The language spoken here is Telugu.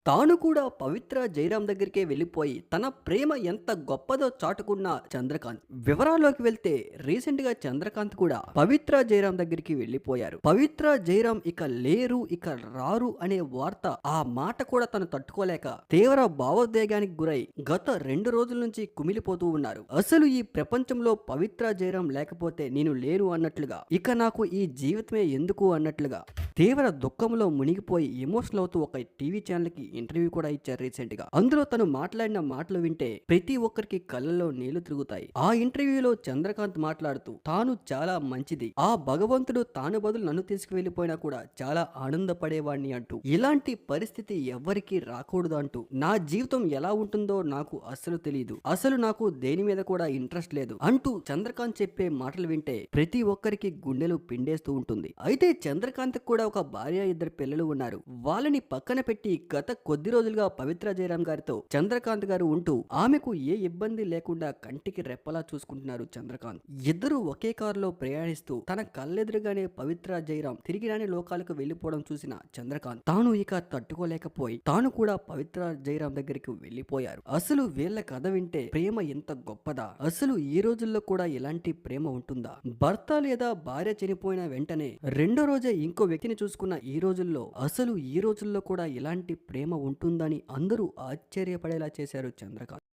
తాను కూడా పవిత్ర జయరాం దగ్గరికే వెళ్ళిపోయి తన ప్రేమ ఎంత గొప్పదో చాటుకున్న చంద్రకాంత్. వివరాల్లోకి వెళ్తే రీసెంట్ గా చంద్రకాంత్ కూడా పవిత్ర జయరాం దగ్గరికి వెళ్ళిపోయారు. పవిత్ర జయరాం ఇక లేరు, ఇక రారు అనే వార్త, ఆ మాట కూడా తను తట్టుకోలేక తీవ్ర భావోద్వేగానికి గురై గత 2 రోజుల నుంచి కుమిలిపోతూ ఉన్నారు. అసలు ఈ ప్రపంచంలో పవిత్ర జయరాం లేకపోతే నేను లేను అన్నట్లుగా, ఇక నాకు ఈ జీవితమే ఎందుకు అన్నట్లుగా తీవ్ర దుఃఖంలో మునిగిపోయి ఎమోషనల్ అవుతూ ఒక టీవీ ఛానల్ కి ఇంటర్వ్యూ కూడా ఇచ్చారు రీసెంట్ గా. అందులో తను మాట్లాడిన మాటలు వింటే ప్రతి ఒక్కరికి కళ్ళల్లో నీళ్లు తిరుగుతాయి. ఆ ఇంటర్వ్యూలో చంద్రకాంత్ మాట్లాడుతూ తాను చాలా మంచిది, ఆ భగవంతుడు తాను బదులు నన్ను తీసుకువెళ్లిపోయినా కూడా చాలా ఆనందపడేవాడిని అంటూ, ఇలాంటి పరిస్థితి ఎవ్వరికీ రాకూడదు అంటూ, నా జీవితం ఎలా ఉంటుందో నాకు అస్సలు తెలియదు, అసలు నాకు దేని మీద కూడా ఇంట్రెస్ట్ లేదు అంటూ చంద్రకాంత్ చెప్పే మాటలు వింటే ప్రతి ఒక్కరికి గుండెలు పిండేస్తూ ఉంటుంది. అయితే చంద్రకాంత్ కూడా ఒక భార్య, 2 పిల్లలు ఉన్నారు. వాళ్ళని పక్కన పెట్టి గత కొద్ది రోజులుగా పవిత్ర జయరాం గారితో చంద్రకాంత్ గారు ఉంటూ ఆమెకు ఏ ఇబ్బంది లేకుండా కంటికి రెప్పలా చూసుకుంటున్నారు చంద్రకాంత్. ఇద్దరు ఒకే కారులో ప్రయాణిస్తూ తన కళ్ళెదురుగానే పవిత్ర జయరాం తిరిగి రాని లోకాలకు వెళ్లిపోవడం చూసిన చంద్రకాంత్ తాను ఇక తట్టుకోలేకపోయి తాను కూడా పవిత్ర జయరాం దగ్గరికి వెళ్లిపోయారు. అసలు వీళ్ళ కథ వింటే ప్రేమ ఎంత గొప్పదా, అసలు ఈ రోజుల్లో కూడా ఇలాంటి ప్రేమ ఉంటుందా, భర్త లేదా భార్య చనిపోయిన వెంటనే రెండో రోజే ఇంకో వ్యక్తిని చూసుకున్న ఈ రోజుల్లో అసలు ఈ రోజుల్లో కూడా ఇలాంటి ప్రేమ ఉంటుందని అందరూ ఆశ్చర్యపడేలా చేశారు చంద్రకాంత్.